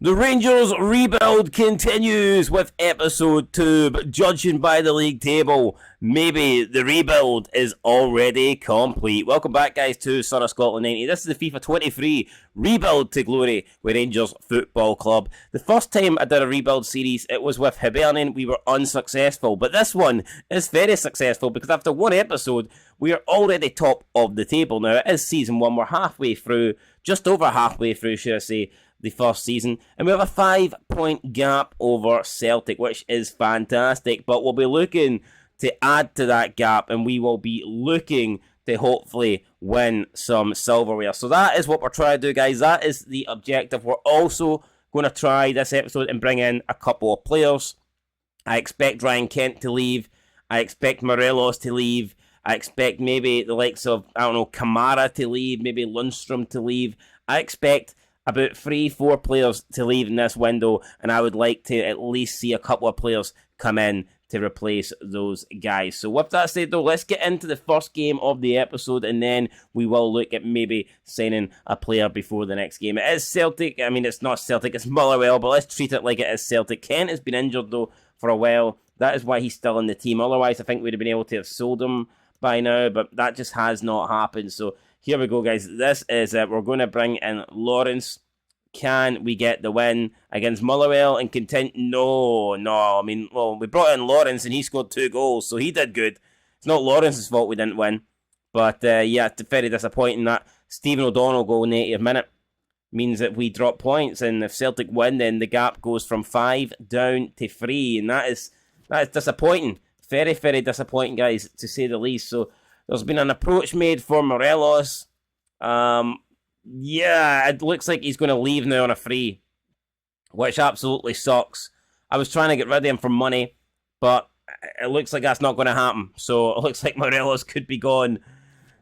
The Rangers rebuild continues with episode 2, but judging by the league table, maybe the rebuild is already complete. Welcome back, guys, to Son of Scotland 90. This is the FIFA 23 Rebuild to Glory with Rangers Football Club. The first time I did a rebuild series, it was with Hibernian. We were unsuccessful, but this one is very successful because after one episode, we are already top of the table. Now, it is season 1. We're halfway through, just over halfway through, should I say, the first season, and we have a 5-point gap over Celtic, which is fantastic, but we'll be looking to add to that gap, and we will be looking to hopefully win some silverware. So that is what we're trying to do, guys. That is the objective. We're also going to try this episode and bring in a couple of players. I expect Ryan Kent to leave. I expect Morelos to leave. I expect maybe the likes of, Kamara to leave, maybe Lundstrom to leave. I expect about 3-4 players to leave in this window, and I would like to at least see a couple of players come in to replace those guys. So with that said, though, let's get into the first game of the episode, and then we will look at maybe signing a player before the next game. It is Celtic. I mean, it's not Celtic, it's Motherwell, but let's treat it like it is Celtic. Kent has been injured, though, for a while. That is why he's still in the team. Otherwise, I think we'd have been able to have sold him by now, but that just has not happened. So here we go, guys. This is we're going to bring in Lawrence. Can we get the win against Motherwell and continue? No. I mean, well, we brought in Lawrence and he scored 2 goals, so he did good. It's not Lawrence's fault we didn't win. But yeah, it's very disappointing that Stephen O'Donnell goal in the 80th minute means that we drop points, and if Celtic win, then the gap goes from 5 down to 3, and that is disappointing. Very, very disappointing, guys, to say the least. So there's been an approach made for Morelos. Yeah, it looks like he's going to leave now on a free, which absolutely sucks. I was trying to get rid of him for money, but it looks like that's not going to happen. So it looks like Morelos could be gone.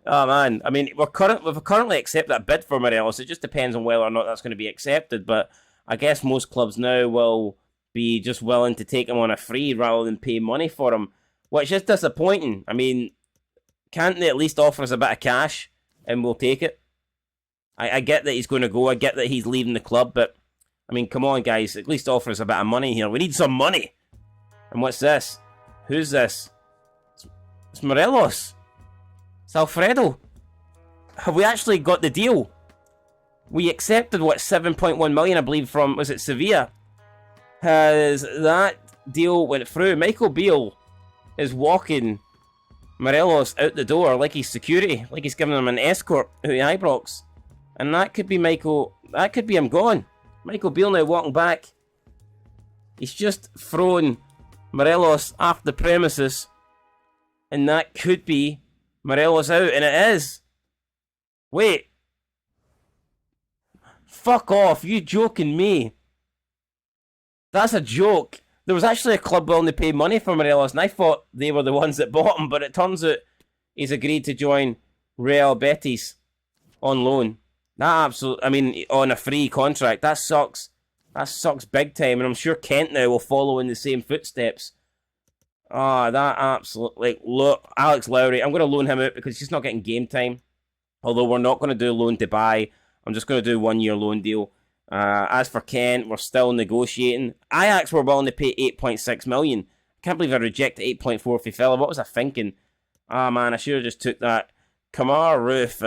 Oh, man. I mean, we've currently accepted that bid for Morelos. It just depends on whether or not that's going to be accepted, but I guess most clubs now will be just willing to take him on a free rather than pay money for him, which is disappointing. I mean, can't they at least offer us a bit of cash and we'll take it? I get that he's going to go. I get that he's leaving the club, but I mean, come on, guys. At least offer us a bit of money here. We need some money. And what's this? Who's this? It's Morelos. It's Alfredo. Have we actually got the deal? We accepted, 7.1 million, I believe, from, was it Sevilla? Has that deal went through? Michael Beale is walking Morelos out the door like he's security, like he's giving him an escort to the Ibrox. And that could be Michael. That could be him gone. Michael Beale now walking back. He's just thrown Morelos off the premises. And that could be Morelos out. And it is. Wait. Fuck off. You joking me? That's a joke. There was actually a club willing to pay money for Morelos, and I thought they were the ones that bought him. But it turns out he's agreed to join Real Betis on loan. That absolutely, I mean, on a free contract. That sucks. That sucks big time. And I'm sure Kent now will follow in the same footsteps. That absolutely. Look, Alex Lowry, I'm going to loan him out because he's not getting game time. Although we're not going to do loan to buy. I'm just going to do 1-year loan deal. As for Kent, we're still negotiating. Ajax were willing to pay 8.6 million. I can't believe I rejected 8.4 for Fella. What was I thinking? Man, I should have just took that. Kamar Roof,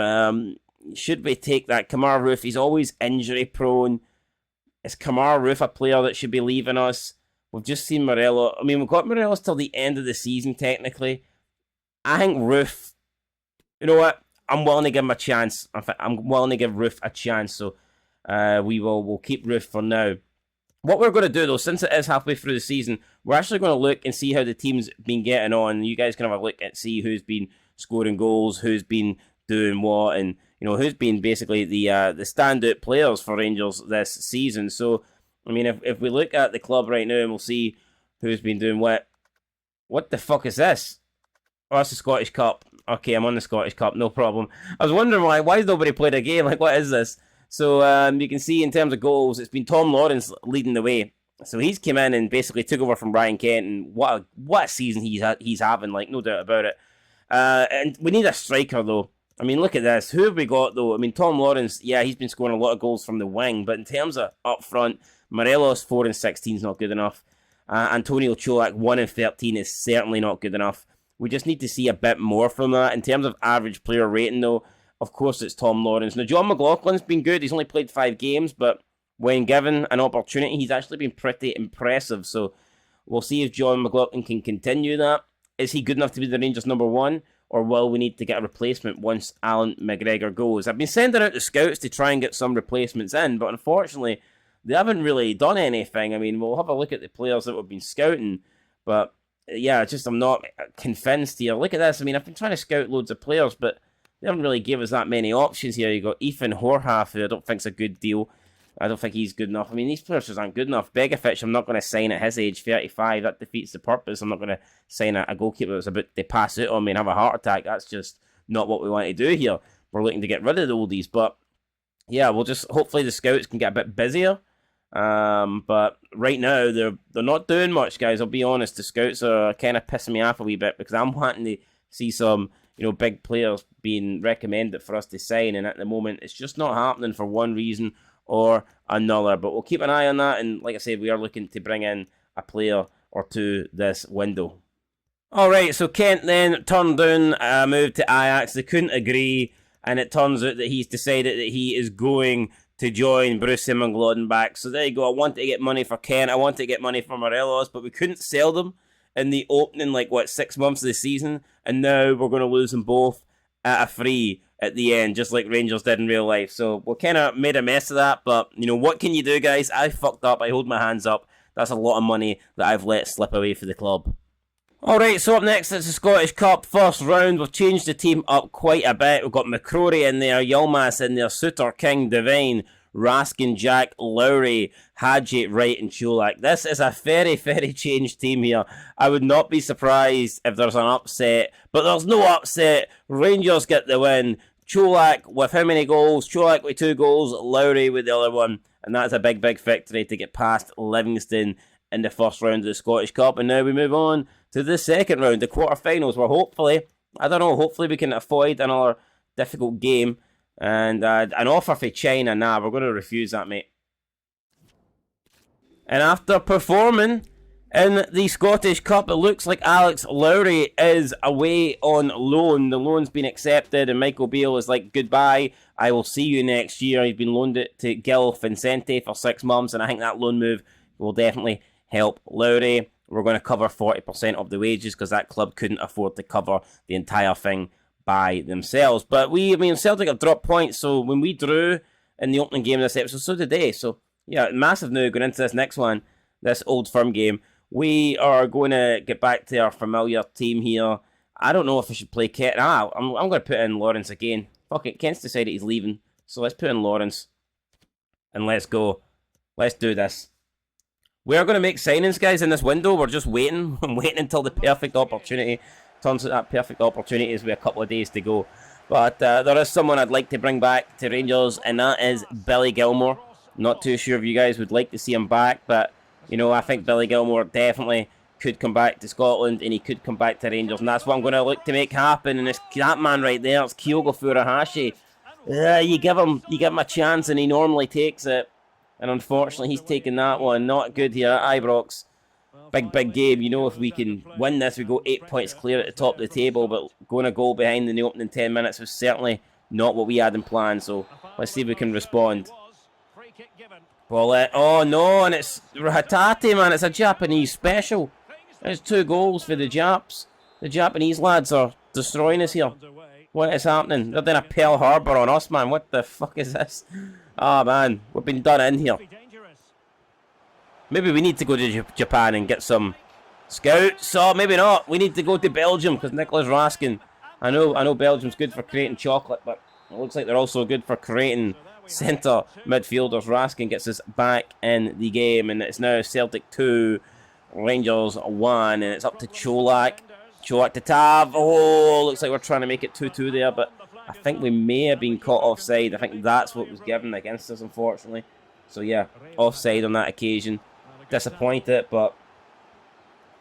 should we take that? Kamar Roof, he's always injury prone. Is Kamar Roof a player that should be leaving us? We've just seen Morelos. I mean, we've got Morelos till the end of the season, technically. I think Roof, you know what? I'm willing to give him a chance. In fact, I'm willing to give Roof a chance, so we'll keep Roof for now. What we're going to do, though, since it is halfway through the season, we're actually going to look and see how the team's been getting on. You guys can have a look and see who's been scoring goals, who's been doing what, and who's been basically the standout players for Rangers this season. So, I mean, if we look at the club right now and we'll see who's been doing what. What the fuck is this? Oh, it's the Scottish Cup. Okay, I'm on the Scottish Cup, no problem. I was wondering why nobody played a game? Like, what is this? So, you can see in terms of goals, it's been Tom Lawrence leading the way. So he's come in and basically took over from Ryan Kent, and what a season he's having, like, no doubt about it. And we need a striker, though. I mean, look at this. Who have we got, though? I mean, Tom Lawrence, yeah, he's been scoring a lot of goals from the wing, but in terms of up front, Morelos 4 and 16 is not good enough. Antonio Cholak 1 and 13 is certainly not good enough. We just need to see a bit more from that. In terms of average player rating, though, of course it's Tom Lawrence. Now, John McLaughlin's been good. He's only played 5 games, but when given an opportunity, he's actually been pretty impressive. So we'll see if John McLaughlin can continue that. Is he good enough to be the Rangers' number 1? Or will we need to get a replacement once Alan McGregor goes? I've been sending out the scouts to try and get some replacements in, but unfortunately, they haven't really done anything. I mean, we'll have a look at the players that we've been scouting, but yeah, I'm not convinced here. Look at this. I mean, I've been trying to scout loads of players, but they haven't really given us that many options here. You got Ethan Horhath, who I don't think's a good deal. I don't think he's good enough. I mean, these players just aren't good enough. Begovic, I'm not going to sign at his age, 35. That defeats the purpose. I'm not going to sign a goalkeeper that's about to pass out on me and have a heart attack. That's just not what we want to do here. We're looking to get rid of the oldies. But, yeah, we'll just... Hopefully the scouts can get a bit busier. But right now, they're not doing much, guys. I'll be honest. The scouts are kind of pissing me off a wee bit because I'm wanting to see some, big players being recommended for us to sign. And at the moment, it's just not happening for one reason or another, but we'll keep an eye on that, and like I said, we are looking to bring in a player or two this window. Alright, so Kent then turned down a move to Ajax. They couldn't agree, and it turns out that he's decided that he is going to join Borussia Mönchengladbach. So there you go. I wanted to get money for Kent, I wanted to get money for Morelos, but we couldn't sell them in the opening, 6 months of the season, and now we're going to lose them both at a free at the end, just like Rangers did in real life. So we kind of made a mess of that, but, what can you do, guys? I fucked up. I hold my hands up. That's a lot of money that I've let slip away for the club. Alright, so up next is the Scottish Cup first round. We've changed the team up quite a bit. We've got McCrory in there, Yilmaz in there, Suter, King, Devine, Raskin, Jack, Lowry, Hadji, Wright, and Cholak. This is a very, very changed team here. I would not be surprised if there's an upset, but there's no upset. Rangers get the win. Cholak with how many goals? Cholak with 2 goals, Lowry with the other one, and that's a big, big victory to get past Livingston in the first round of the Scottish Cup. And now we move on to the second round, the quarterfinals, where hopefully we can avoid another difficult game. And an offer for China, nah, we're going to refuse that, mate. And after performing in the Scottish Cup, it looks like Alex Lowry is away on loan. The loan's been accepted, and Michael Beale is like, goodbye, I will see you next year. He's been loaned it to Gil Vicente for 6 months, and I think that loan move will definitely help Lowry. We're going to cover 40% of the wages because that club couldn't afford to cover the entire thing by themselves. But Celtic have dropped points, so when we drew in the opening game of this episode, so did they. So, yeah, massive now going into this next one, this Old Firm game. We are going to get back to our familiar team here. I don't know if I should play Kent. I'm going to put in Lawrence again. Fuck it, Kent's decided he's leaving, so let's put in Lawrence. And let's go. Let's do this. We are going to make signings, guys, in this window. We're just waiting. I'm waiting until the perfect opportunity. Turns out that perfect opportunity is with a couple of days to go. But there is someone I'd like to bring back to Rangers, and that is Billy Gilmore. Not too sure if you guys would like to see him back, but, I think Billy Gilmore definitely could come back to Scotland, and he could come back to Rangers, and that's what I'm going to look to make happen. And it's that man right there, it's Kyogo Furuhashi. You give him a chance, and he normally takes it. And unfortunately, he's taken that one. Not good here at Ibrox. Big game. If we can win this, we go 8 points clear at the top of the table. But going a goal behind in the opening 10 minutes was certainly not what we had in plan. So let's see if we can respond. Well, oh no, and it's Hatate, man. It's a Japanese special. There's 2 goals for the Japs. The Japanese lads are destroying us here. What is happening? They're doing a Pearl Harbor on us, man. What the fuck is this? Ah, man, we've been done in here. Maybe we need to go to Japan and get some scouts. So maybe not. We need to go to Belgium because Nicholas Raskin. I know Belgium's good for creating chocolate, but it looks like they're also good for creating centre midfielders. Raskin gets us back in the game, and it's now Celtic 2, Rangers 1, and it's up to Cholak. Cholak to Tav. Oh, looks like we're trying to make it 2-2 there, but I think we may have been caught offside. I think that's what was given against us, unfortunately. So yeah, offside on that occasion. Disappointed, but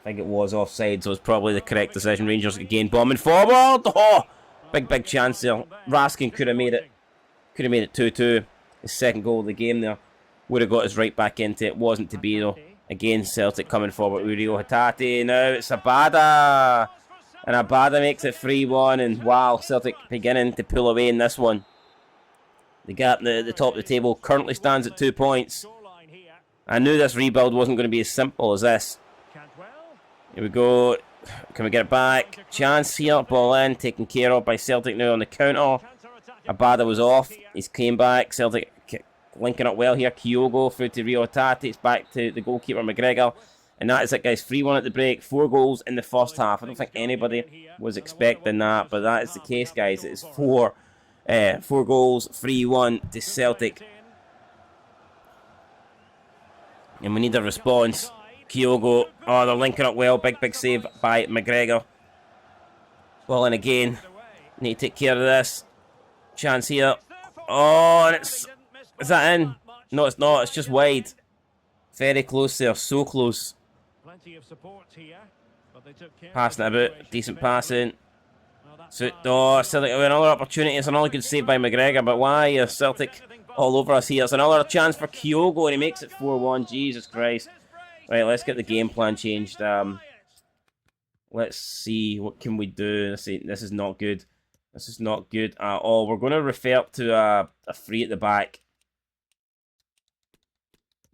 I think it was offside, so it's probably the correct decision. Rangers again bombing forward. Oh, Big chance there. Raskin could have made it. Could have made it 2-2. His second goal of the game there. Would have got us right back into it. Wasn't to be though. Again, Celtic coming forward with Rio Hatate. Now it's Abada. And Abada makes it 3-1. And wow, Celtic beginning to pull away in this one. The gap at the top of the table currently stands at 2 points. I knew this rebuild wasn't going to be as simple as this. Here we go. Can we get it back? Chance here. Ball in. Taken care of by Celtic now on the counter. Abada was off. He's came back. Celtic linking up well here. Kyogo through to Rio Hatate. It's back to the goalkeeper McGregor. And that is it, guys. 3-1 at the break. 4 goals in the first half. I don't think anybody was expecting that, but that is the case, guys. It is 4 goals, 3-1 to Celtic. And we need a response. Kyogo. Oh, they're linking up well. Big save by McGregor. Ball in again. Need to take care of this. Chance here. Oh, and it's... Is that in? No, it's not. It's just wide. Very close there. So close. Passing it about. Decent passing. So, oh, Celtic have another opportunity. It's another good save by McGregor. But why is Celtic all over us here? It's another chance for Kyogo and he makes it 4-1. Jesus Christ. Right, let's get the game plan changed. Let's see. What can we do? Let's see. This is not good. This is not good at all. We're going to revert to a free at the back.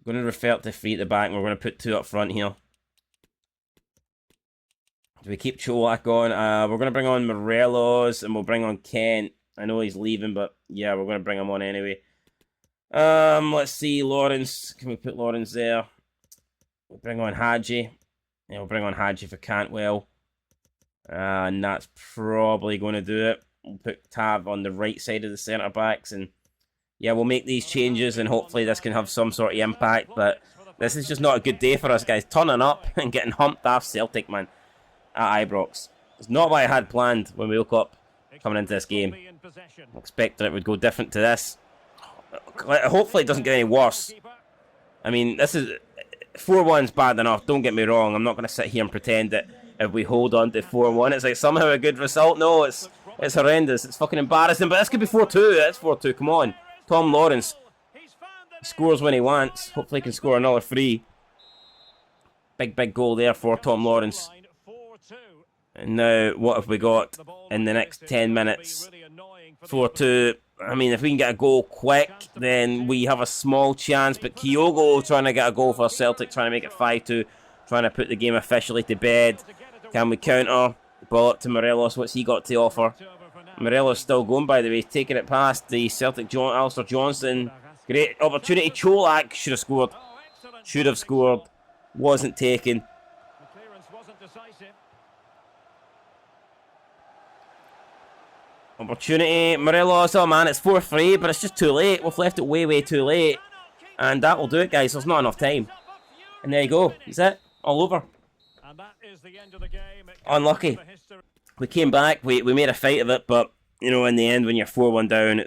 We're going to revert to free at the back and we're going to put 2 up front here. Do we keep Cholak on? We're going to bring on Morelos and we'll bring on Kent. I know he's leaving, but yeah, we're going to bring him on anyway. Let's see, Lawrence. Can we put Lawrence there? We'll bring on Hadji. Yeah, we'll bring on Hadji for Cantwell. And that's probably going to do it. We'll put Tav on the right side of the centre backs and yeah, we'll make these changes and hopefully this can have some sort of impact. But this is just not a good day for us, guys. Turning up and getting humped off Celtic, man, at Ibrox. It's not what I had planned when we woke up coming into this game. I expected it would go different to this. Hopefully it doesn't get any worse. I mean, this is... 4-1's bad enough, don't get me wrong. I'm not going to sit here and pretend that if we hold on to 4-1, it's like somehow a good result. No, it's horrendous. It's fucking embarrassing. But this could be 4-2. That's 4-2. Come on. Tom Lawrence. He scores when he wants. Hopefully he can score another 3. Big goal there for Tom Lawrence. And now, what have we got in the next 10 minutes? 4-2. I mean, if we can get a goal quick, then we have a small chance. But Kyogo trying to get a goal for Celtic, trying to make it 5-2, trying to put the game officially to bed. Can we counter? Ball up to Morelos. What's he got to offer? Morelos still going, by the way, taking it past the Celtic Alistair Johnson. Great opportunity. Cholak should have scored. Should have scored. Wasn't taken. Opportunity. Morelos. Oh man, it's 4-3, but it's just too late. We've left it way too late. And that will do it, guys. There's not enough time. And there you go. That's it. All over. Unlucky. We came back. We made a fight of it, but you know, in the end, when you're 4-1 down,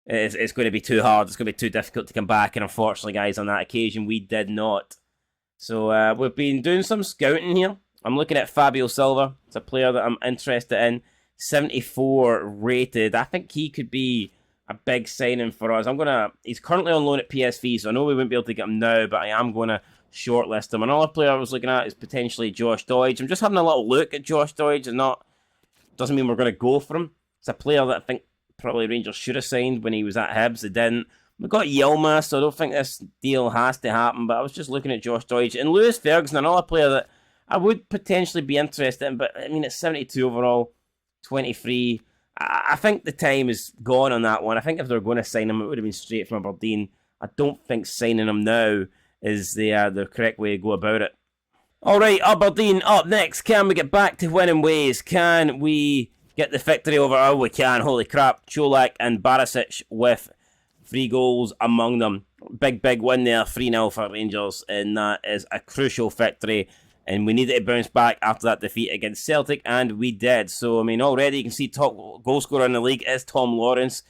it's going to be too hard. It's going to be too difficult to come back. And unfortunately, guys, on that occasion, we did not. So we've been doing some scouting here. I'm looking at Fabio Silva. It's a player that I'm interested in. 74 rated. I think he could be a big signing for us. He's currently on loan at PSV, so I know we won't be able to get him now, but I am going to shortlist him. Another player I was looking at is potentially Josh Doidge. I'm just having a little look at Josh Doidge, and doesn't mean we're going to go for him. It's a player that I think probably Rangers should have signed when he was at Hibs. They didn't. We got Yilmaz, so I don't think this deal has to happen, but I was just looking at Josh Doidge. And Lewis Ferguson, another player that I would potentially be interested in, but I mean, it's 72 overall, 23. I think the time is gone on that one. I think if they were going to sign him, it would have been straight from Aberdeen. I don't think signing him now is the correct way to go about it. Alright, Aberdeen up next. Can we get back to winning ways? Can we get the victory over? Oh, we can. Holy crap. Cholak and Barisic with 3 goals among them. Big win there. 3-0 for Rangers. And that is a crucial victory. And we needed to bounce back after that defeat against Celtic. And we did. So, I mean, already you can see top goal scorer in the league is Tom Lawrence.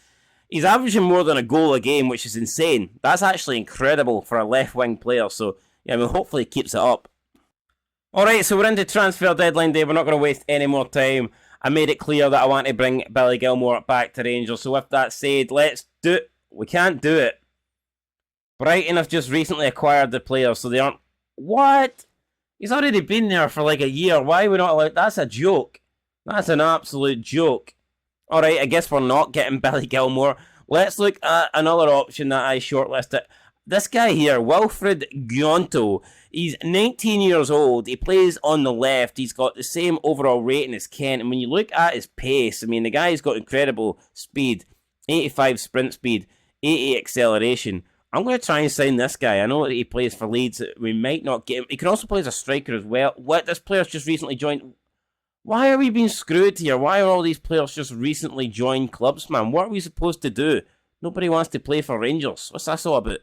He's averaging more than a goal a game, which is insane. That's actually incredible for a left-wing player. So, yeah, I mean, hopefully he keeps it up. Alright, so we're into transfer deadline day. We're not going to waste any more time. I made it clear that I want to bring Billy Gilmour back to Rangers. So with that said, let's do it. We can't do it. Brighton have just recently acquired the player, so they aren't... What? He's already been there for like a year. Why are we not allowed... That's a joke. That's an absolute joke. Alright, I guess we're not getting Billy Gilmour. Let's look at another option that I shortlisted. This guy here, Wilfred Gnonto. He's 19 years old. He plays on the left. He's got the same overall rating as Kent. And when you look at his pace, I mean, the guy's got incredible speed. 85 sprint speed, 80 acceleration. I'm going to try and sign this guy. I know that he plays for Leeds. We might not get him. He can also play as a striker as well. What? This player's just recently joined... Why are we being screwed here? Why are all these players just recently joined clubs, man? What are we supposed to do? Nobody wants to play for Rangers. What's that all about?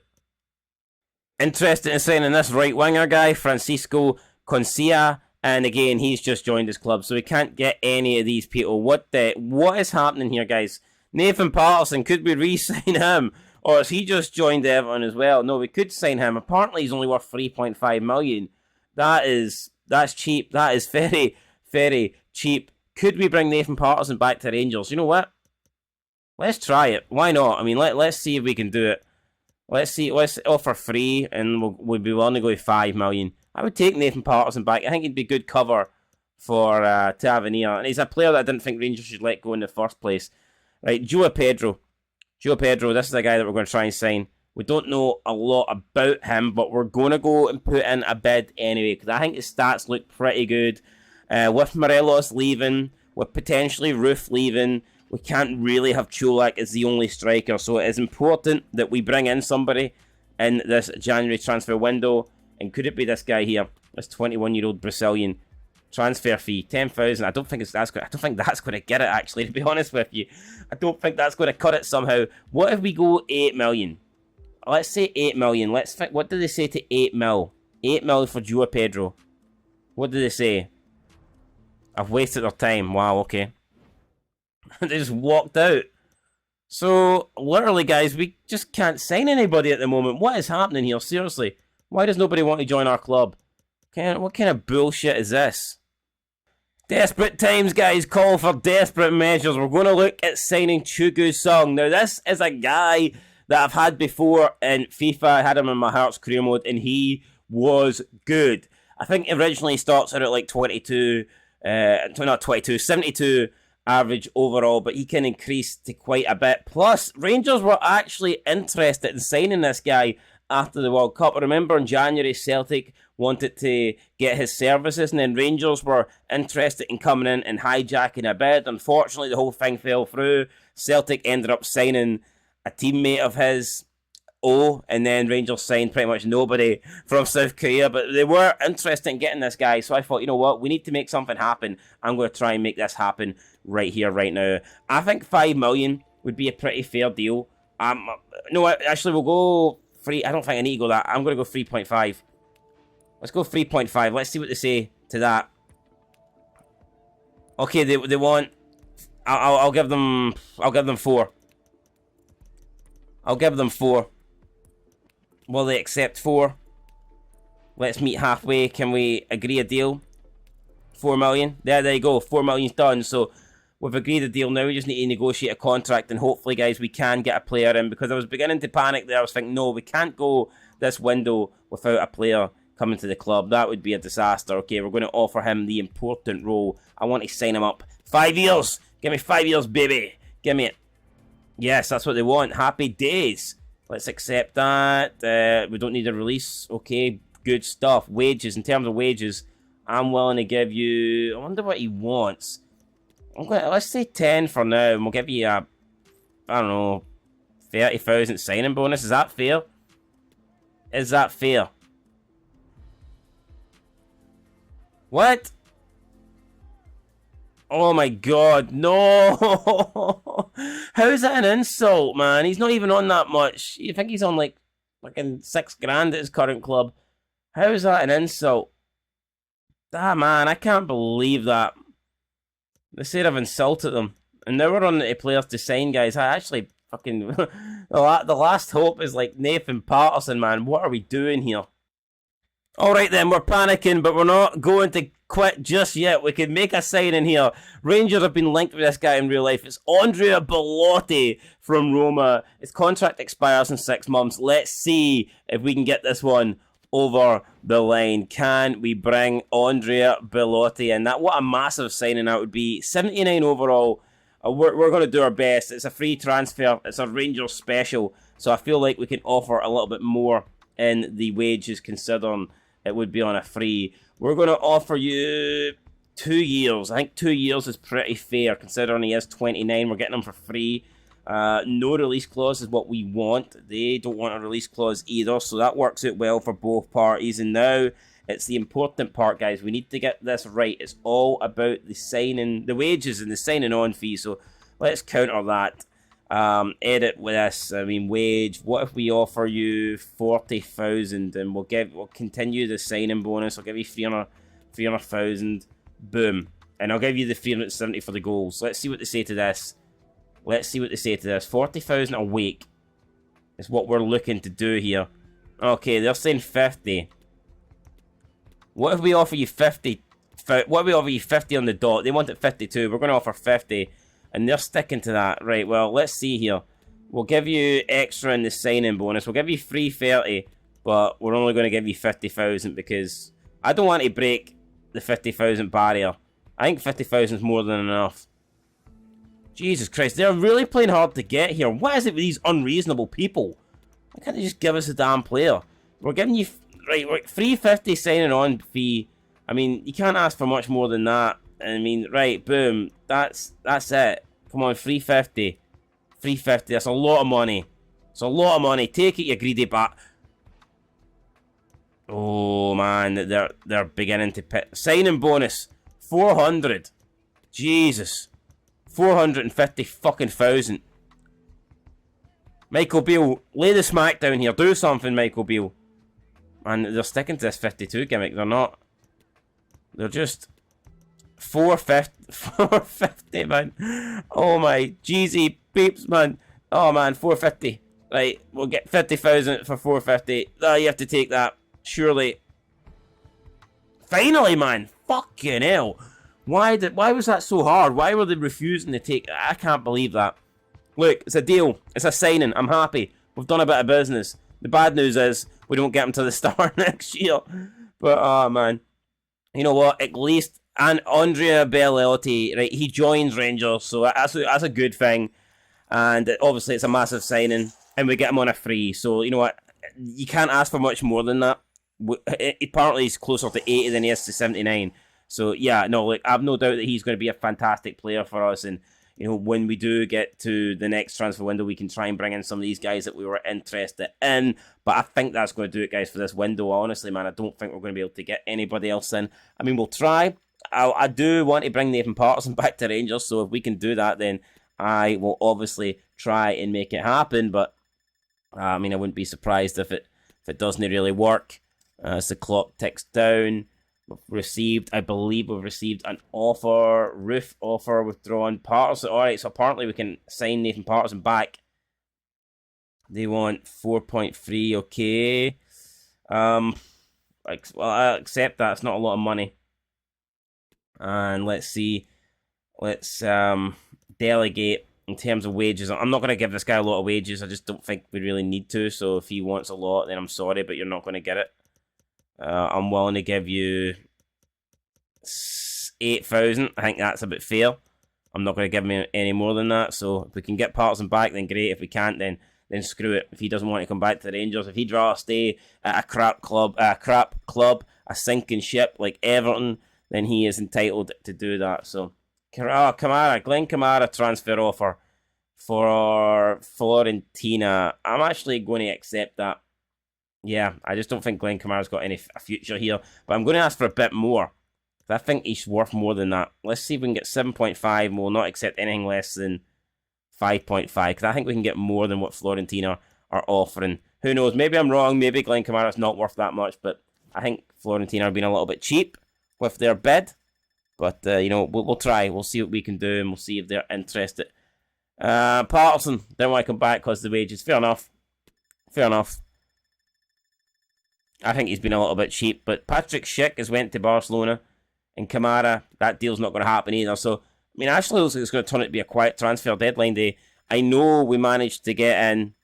Interested in signing this right winger guy, Francisco Concia, and again, he's just joined his club, so we can't get any of these people. What is happening here, guys? Nathan Patterson, could we re-sign him? Or has he just joined Everton as well? No, we could sign him. Apparently, he's only worth 3.5 million. That's cheap. That is very, very cheap. Could we bring Nathan Patterson back to Rangers? You know what? Let's try it. Why not? I mean, let's see if we can do it. Let's offer 3, and we'll be willing to go with 5 million. I would take Nathan Patterson back. I think he'd be good cover for Tavernier. And he's a player that I didn't think Rangers should let go in the first place. Right, João Pedro. João Pedro, this is the guy that we're going to try and sign. We don't know a lot about him, but we're going to go and put in a bid anyway, because I think his stats look pretty good. With Morelos leaving, with potentially Roof leaving, we can't really have Čolak as the only striker, so it is important that we bring in somebody in this January transfer window. And could it be this guy here, this 21-year-old Brazilian? Transfer fee 10,000. I don't think that's going to get it. Actually, to be honest with you, I don't think that's going to cut it somehow. What if we go 8 million? Let's say 8 million. Let's think. What did they say to 8 mil? 8 mil for João Pedro. What did they say? I've wasted their time. Wow. Okay. They just walked out. So, literally, guys, we just can't sign anybody at the moment. What is happening here? Seriously. Why does nobody want to join our club? What kind of bullshit is this? Desperate times, guys. Call for desperate measures. We're going to look at signing Chugu Song. Now, this is a guy that I've had before in FIFA. I had him in my Hearts career mode, and he was good. I think originally he starts out at like 22, not 22, 72 average overall, but he can increase to quite a bit. Plus, Rangers were actually interested in signing this guy after the World Cup. I remember in January, Celtic wanted to get his services, and then Rangers were interested in coming in and hijacking a bid. Unfortunately, the whole thing fell through. Celtic ended up signing a teammate of his, and then Rangers signed pretty much nobody from South Korea, but they were interested in getting this guy, so I thought, you know what, we need to make something happen. I'm going to try and make this happen right here, right now. I think 5 million would be a pretty fair deal. No, actually, we'll go 3. I don't think I need to go that. I'm going to go 3.5. Let's go 3.5. Let's see what they say to that. Okay, they want... I'll give them 4. I'll give them 4. Will they accept 4? Let's meet halfway. Can we agree a deal? 4 million. There you go. 4 million's done. So we've agreed a deal now. We just need to negotiate a contract, and hopefully, guys, we can get a player in, because I was beginning to panic there. I was thinking, no, we can't go this window without a player coming to the club. That would be a disaster. Okay, we're going to offer him the important role. I want to sign him up. 5 years. Give me 5 years, baby. Give me it. Yes, that's what they want. Happy days. Let's accept that. We don't need a release. Okay, good stuff. Wages. In terms of wages, I'm willing to give you... I wonder what he wants. Let's say 10 for now, and we'll give you a... I don't know... 30,000 signing bonus. Is that fair? Is that fair? What? Oh my god, no! How is that an insult, man? He's not even on that much. You think he's on like fucking 6 grand at his current club? How is that an insult? Ah, man, I can't believe that. They said I've insulted them. And now we're on the players to sign, guys. I actually fucking... the last hope is like Nathan Patterson, man. What are we doing here? Alright then, we're panicking, but we're not going to quit just yet. We could make a sign in here. Rangers have been linked with this guy in real life. It's Andrea Bellotti from Roma. His contract expires in 6 months. Let's see if we can get this one over the line. Can we bring Andrea Bellotti in? What a massive signing that would be. 79 overall. We're going to do our best. It's a free transfer. It's a Rangers special. So I feel like we can offer a little bit more in the wages, considering it would be on a free. We're going to offer you 2 years. I think 2 years is pretty fair, considering he is 29. We're getting him for free. No release clause is what we want. They don't want a release clause either, so that works out well for both parties. And now it's the important part, guys. We need to get this right. It's all about the signing, the wages and the signing on fee. So let's counter that. Edit with this. I mean, wage. What if we offer you 40,000 and we'll continue the signing bonus. I'll give you 300,000. Boom. And I'll give you the 370 for the goals. Let's see what they say to this. 40,000 a week is what we're looking to do here. Okay, they're saying 50. What if we offer you 50? What if we offer you 50 on the dot? They want it 52. We're going to offer 50. And they're sticking to that. Right, well, let's see here. We'll give you extra in the signing bonus. We'll give you 330. But we're only going to give you 50,000 because I don't want to break the 50,000 barrier. I think 50,000 is more than enough. Jesus Christ, they're really playing hard to get here. What is it with these unreasonable people? Why can't they just give us a damn player? We're giving you, right, 350 signing on fee. I mean, you can't ask for much more than that. I mean, right, boom. That's it. Come on, 350. 350, that's a lot of money. It's a lot of money. Take it, you greedy bat. Oh, man, they're beginning to pit. Signing bonus, 400. Jesus. 450 fucking thousand. Michael Beale, lay the smack down here. Do something, Michael Beale. And they're sticking to this 52 gimmick. They're not. They're just 450. 450, man. Oh my Jeezy peeps, man. Oh man, 450. Right, we'll get 50,000 for 450. Oh, you have to take that. Surely. Finally, man. Fucking hell. Why was that so hard? Why were they refusing to take it? I can't believe that. Look, it's a deal. It's a signing. I'm happy. We've done a bit of business. The bad news is we don't get him to the start next year. But, oh, man. You know what? At least Andrea Bellotti, right, he joins Rangers, so that's a good thing. And obviously it's a massive signing, and we get him on a free. So, you know what? You can't ask for much more than that. Apparently he's closer to 80 than he is to 79. So, yeah, no, like, I've no doubt that he's going to be a fantastic player for us. And, you know, when we do get to the next transfer window, we can try and bring in some of these guys that we were interested in. But I think that's going to do it, guys, for this window. Honestly, man, I don't think we're going to be able to get anybody else in. I mean, we'll try. I do want to bring Nathan Patterson back to Rangers. So if we can do that, then I will obviously try and make it happen. But, I mean, I wouldn't be surprised if it doesn't really work. As the clock ticks down. I believe we've received an offer. Roof offer withdrawn. Patterson. Alright, so apparently we can sign Nathan Patterson back. They want 4.3, okay. Well, I accept that. It's not a lot of money. And let's see. Let's delegate in terms of wages. I'm not going to give this guy a lot of wages. I just don't think we really need to. So if he wants a lot, then I'm sorry, but you're not going to get it. I'm willing to give you 8,000. I think that's a bit fair. I'm not going to give him any more than that. So if we can get Patterson back, then great. If we can't, then screw it. If he doesn't want to come back to the Rangers, if he'd rather stay at a crap club, a sinking ship like Everton, then he is entitled to do that. So, Glenn Kamara transfer offer for Fiorentina. I'm actually going to accept that. Yeah, I just don't think Glenn Kamara's got a future here. But I'm going to ask for a bit more. I think he's worth more than that. Let's see if we can get 7.5 and we'll not accept anything less than 5.5. Because I think we can get more than what Fiorentina are offering. Who knows? Maybe I'm wrong. Maybe Glenn Kamara's not worth that much. But I think Fiorentina are being a little bit cheap with their bid. But, you know, we'll try. We'll see what we can do and we'll see if they're interested. Patterson, don't want to come back because of the wages. Fair enough. Fair enough. I think he's been a little bit cheap, but Patrick Schick has went to Barcelona. and Kamara, that deal's not going to happen either. So, I mean, actually looks like it's going to turn out to be a quiet transfer deadline day. I know we managed to get in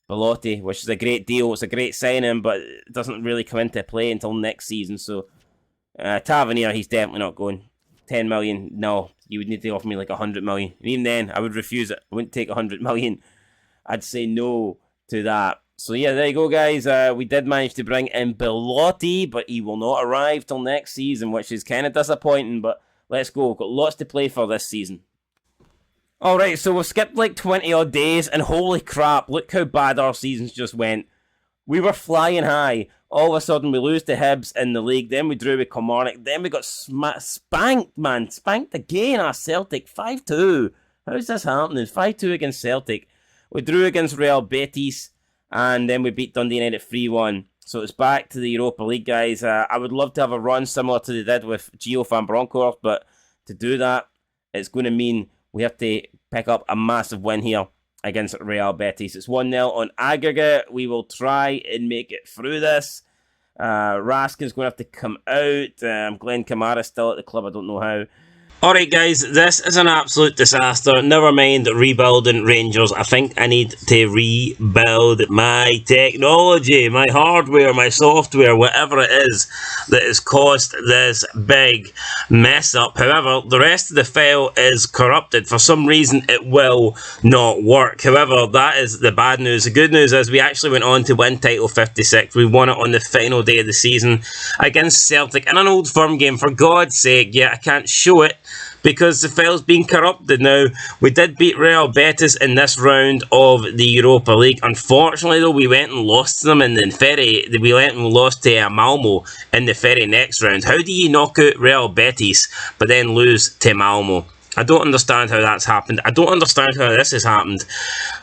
Belotti, which is a great deal. It's a great signing, but it doesn't really come into play until next season. So, Tavernier, he's definitely not going. 10 million, no. You would need to offer me like 100 million. And even then, I would refuse it. I wouldn't take 100 million. I'd say no to that. So yeah, there you go, guys. We did manage to bring in Belotti, but he will not arrive till next season, which is kind of disappointing. But let's go. We've got lots to play for this season. Alright, so we've skipped like 20 odd days, and holy crap, look how bad our seasons just went. We were flying high. All of a sudden, we lose to Hibs in the league. Then we drew with Kilmarnock. Then we got spanked, man. Spanked again, our Celtic. 5-2. How's this happening? 5-2 against Celtic. We drew against Real Betis. And then we beat Dundee United 3-1. So it's back to the Europa League, guys. I would love to have a run similar to they did with Gio van Bronckhorst. But to do that, it's going to mean we have to pick up a massive win here against Real Betis. It's 1-0 on aggregate. We will try and make it through this. Raskin's going to have to come out. Glenn Kamara's still at the club. I don't know how. Alright guys, this is an absolute disaster. Never mind rebuilding Rangers. I think I need to rebuild my technology, my hardware, my software, whatever it is that has caused this big mess up. However, the rest of the file is corrupted. For some reason, it will not work. However, that is the bad news. The good news is we actually went on to win Title 56. We won it on the final day of the season against Celtic in an Old Firm game. For God's sake, yeah, I can't show it because the file's been corrupted now. We did beat Real Betis in this round of the Europa League. Unfortunately, though, we went and lost to them in the Ferry. We went and lost to Malmo in the Ferry next round. How do you knock out Real Betis but then lose to Malmo? I don't understand how that's happened. I don't understand how this has happened.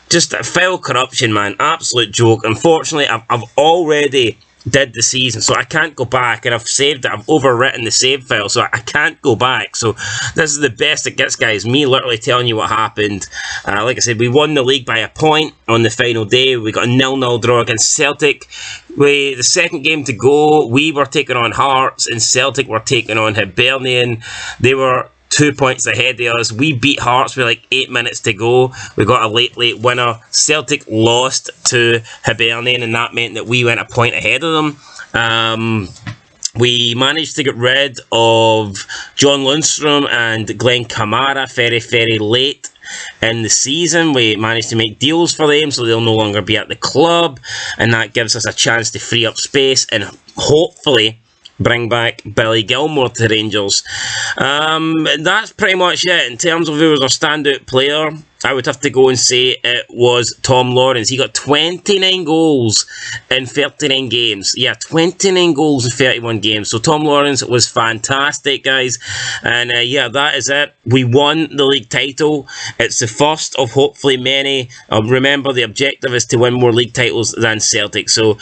Just file corruption, man. Absolute joke. Unfortunately, I've already did the season, so I can't go back, and I've saved it. I've overwritten the save file, so I can't go back. So this is the best it gets, guys. Me literally telling you what happened. Like I said, we won the league by a point on the final day. We got a 0-0 draw against Celtic. The second game to go, we were taking on Hearts, and Celtic were taking on Hibernian. They were 2 points ahead of us. We beat Hearts with like 8 minutes to go. We got a late winner. Celtic lost to Hibernian, and that meant that we went a point ahead of them. We managed to get rid of John Lundstrom and Glenn Kamara very, very late in the season. We managed to make deals for them so they'll no longer be at the club, and that gives us a chance to free up space and hopefully bring back Billy Gilmore to Rangers. That's pretty much it. In terms of who was our standout player, I would have to go and say it was Tom Lawrence. He got 29 goals in 39 games. Yeah, 29 goals in 31 games. So Tom Lawrence was fantastic, guys. And yeah, that is it. We won the league title. It's the first of hopefully many. Remember, the objective is to win more league titles than Celtic. So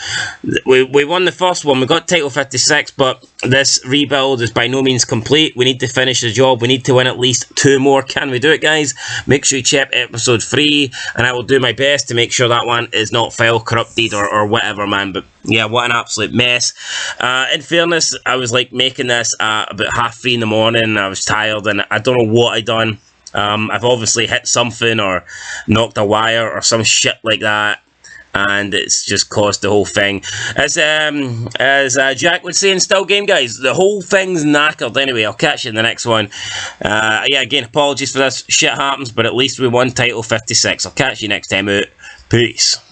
we won the first one. We got Title 56, but this rebuild is by no means complete. We need to finish the job. We need to win at least 2 more. Can we do it, guys? Make sure you check episode 3, and I will do my best to make sure that one is not file corrupted or whatever, man. But yeah, what an absolute mess. In fairness, I was like making this about 3:30 in the morning. I was tired and I don't know what I done. I've obviously hit something or knocked a wire or some shit like that, and it's just caused the whole thing. As Jack would say in Still Game, guys, the whole thing's knackered. Anyway, I'll catch you in the next one. Yeah, again, apologies for this. Shit happens, but at least we won Title 56. I'll catch you next time out. Peace.